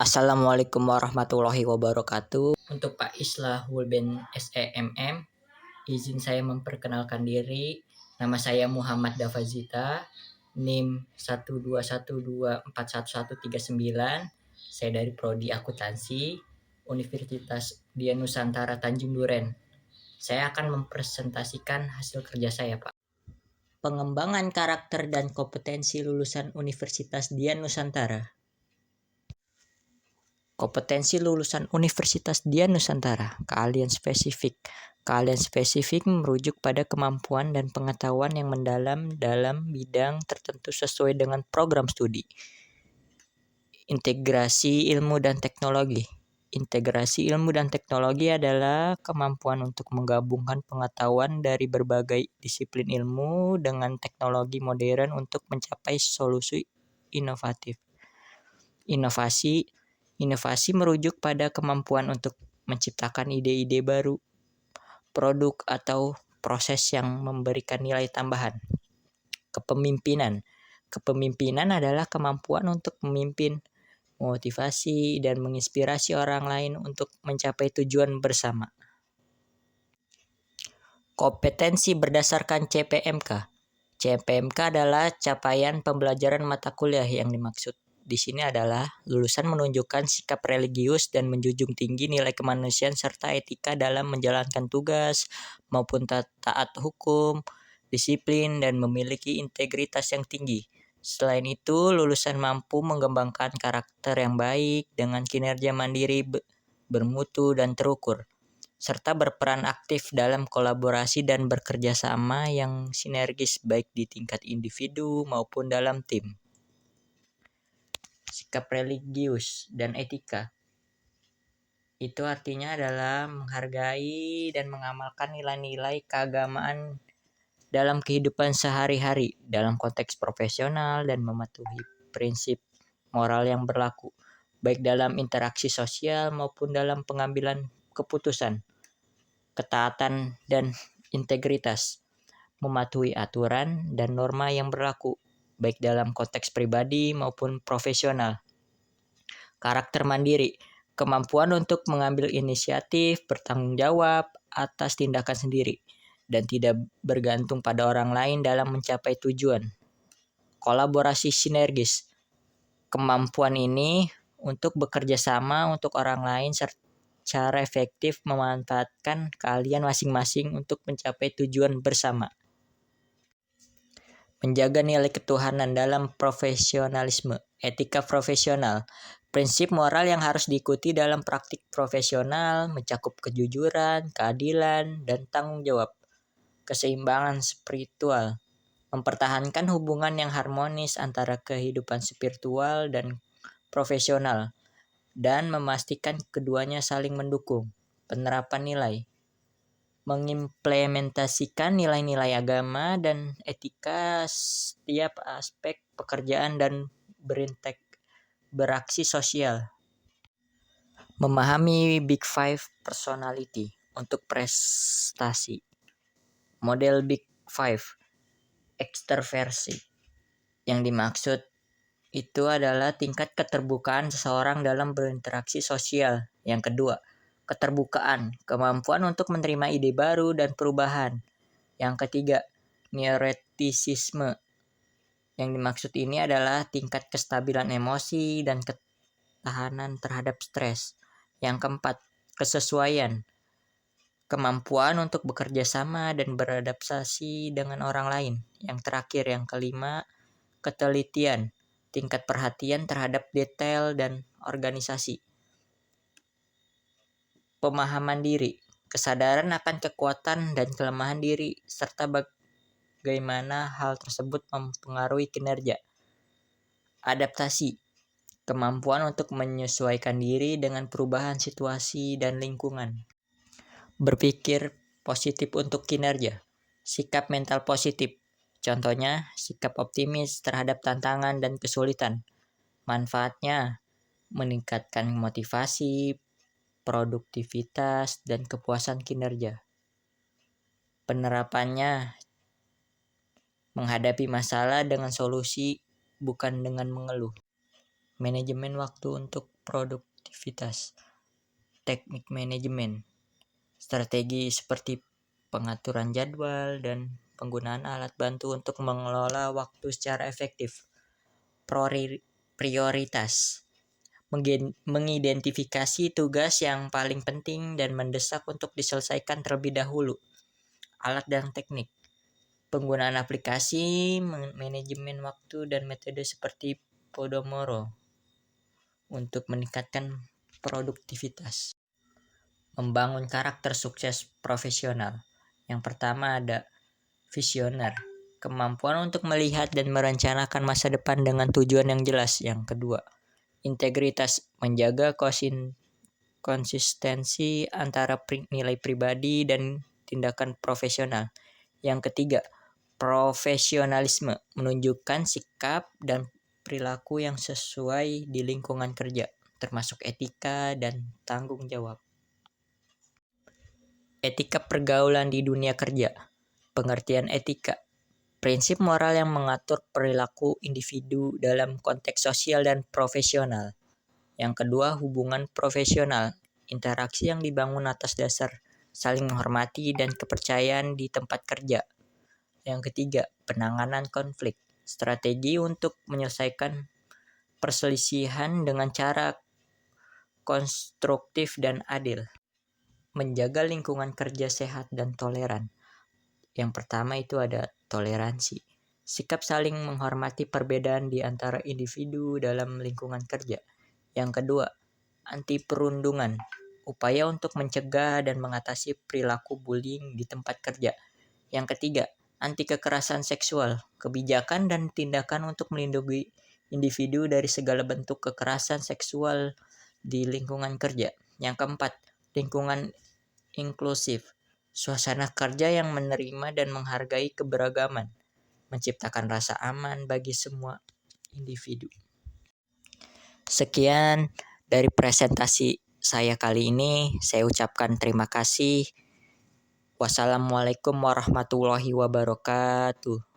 Assalamualaikum warahmatullahi wabarakatuh. Untuk Pak Islahul bin SEMM, izin saya memperkenalkan diri. Nama saya Muhammad Dafazita, NIM 121241139. Saya dari Prodi Akuntansi, Universitas Dian Nusantara Tanjung Duren. Saya akan mempresentasikan hasil kerja saya, Pak. Pengembangan karakter dan kompetensi lulusan Universitas Dian Nusantara. Kompetensi lulusan Universitas Dian Nusantara, keahlian spesifik. Keahlian spesifik merujuk pada kemampuan dan pengetahuan yang mendalam dalam bidang tertentu sesuai dengan program studi. Integrasi ilmu dan teknologi. Integrasi ilmu dan teknologi adalah kemampuan untuk menggabungkan pengetahuan dari berbagai disiplin ilmu dengan teknologi modern untuk mencapai solusi inovatif. Inovasi merujuk pada kemampuan untuk menciptakan ide-ide baru, produk atau proses yang memberikan nilai tambahan. Kepemimpinan adalah kemampuan untuk memimpin, memotivasi, dan menginspirasi orang lain untuk mencapai tujuan bersama. Kompetensi berdasarkan CPMK. CPMK adalah capaian pembelajaran mata kuliah yang dimaksud di sini adalah lulusan menunjukkan sikap religius dan menjunjung tinggi nilai kemanusiaan serta etika dalam menjalankan tugas maupun taat hukum, disiplin, dan memiliki integritas yang tinggi. Selain itu, lulusan mampu mengembangkan karakter yang baik dengan kinerja mandiri, bermutu, dan terukur, serta berperan aktif dalam kolaborasi dan bekerja sama yang sinergis baik di tingkat individu maupun dalam tim. Sikap religius dan etika itu artinya adalah menghargai dan mengamalkan nilai-nilai keagamaan dalam kehidupan sehari-hari dalam konteks profesional dan mematuhi prinsip moral yang berlaku baik dalam interaksi sosial maupun dalam pengambilan keputusan. Ketaatan dan integritas, mematuhi aturan dan norma yang berlaku baik dalam konteks pribadi maupun profesional. Karakter mandiri, kemampuan untuk mengambil inisiatif, bertanggung jawab atas tindakan sendiri, dan tidak bergantung pada orang lain dalam mencapai tujuan. Kolaborasi sinergis, kemampuan ini untuk bekerja sama untuk orang lain secara efektif memanfaatkan keahlian masing-masing untuk mencapai tujuan bersama. Menjaga nilai ketuhanan dalam profesionalisme, etika profesional, prinsip moral yang harus diikuti dalam praktik profesional mencakup kejujuran, keadilan, dan tanggung jawab. Keseimbangan spiritual, mempertahankan hubungan yang harmonis antara kehidupan spiritual dan profesional, dan memastikan keduanya saling mendukung. Penerapan nilai, mengimplementasikan nilai-nilai agama dan etika setiap aspek pekerjaan dan beraksi sosial. Memahami Big Five personality untuk prestasi. Model Big Five, ekstraversi. Yang dimaksud itu adalah tingkat keterbukaan seseorang dalam berinteraksi sosial. Yang kedua, keterbukaan, kemampuan untuk menerima ide baru dan perubahan. Yang ketiga, neuroticisme. Yang dimaksud ini adalah tingkat kestabilan emosi dan ketahanan terhadap stres. Yang keempat, kesesuaian, kemampuan untuk bekerja sama dan beradaptasi dengan orang lain. Yang terakhir, yang kelima, ketelitian, tingkat perhatian terhadap detail dan organisasi. Pemahaman diri, kesadaran akan kekuatan dan kelemahan diri, serta bagaimana hal tersebut mempengaruhi kinerja. Adaptasi, kemampuan untuk menyesuaikan diri dengan perubahan situasi dan lingkungan. Berpikir positif untuk kinerja, sikap mental positif. Contohnya, sikap optimis terhadap tantangan dan kesulitan. Manfaatnya, meningkatkan motivasi, produktivitas, dan kepuasan kinerja. Penerapannya, menghadapi masalah dengan solusi, bukan dengan mengeluh. Manajemen waktu untuk produktivitas, teknik manajemen, strategi seperti pengaturan jadwal dan penggunaan alat bantu untuk mengelola waktu secara efektif. Prioritas, mengidentifikasi tugas yang paling penting dan mendesak untuk diselesaikan terlebih dahulu. Alat dan teknik, penggunaan aplikasi, manajemen waktu, dan metode seperti Pomodoro untuk meningkatkan produktivitas. Membangun karakter sukses profesional. Yang pertama ada visioner, kemampuan untuk melihat dan merencanakan masa depan dengan tujuan yang jelas. Yang kedua, integritas, menjaga konsistensi antara nilai pribadi dan tindakan profesional. Yang ketiga, profesionalisme, menunjukkan sikap dan perilaku yang sesuai di lingkungan kerja, termasuk etika dan tanggung jawab. Etika pergaulan di dunia kerja. Pengertian etika, prinsip moral yang mengatur perilaku individu dalam konteks sosial dan profesional. Yang kedua, hubungan profesional, interaksi yang dibangun atas dasar saling menghormati dan kepercayaan di tempat kerja. Yang ketiga, penanganan konflik, strategi untuk menyelesaikan perselisihan dengan cara konstruktif dan adil. Menjaga lingkungan kerja sehat dan toleran. Yang pertama itu ada toleransi, sikap saling menghormati perbedaan di antara individu dalam lingkungan kerja. Yang kedua, anti perundungan, upaya untuk mencegah dan mengatasi perilaku bullying di tempat kerja. Yang ketiga, anti kekerasan seksual, kebijakan dan tindakan untuk melindungi individu dari segala bentuk kekerasan seksual di lingkungan kerja. Yang keempat, lingkungan inklusif, suasana kerja yang menerima dan menghargai keberagaman, menciptakan rasa aman bagi semua individu. Sekian dari presentasi saya kali ini. Saya ucapkan terima kasih. Wassalamualaikum warahmatullahi wabarakatuh.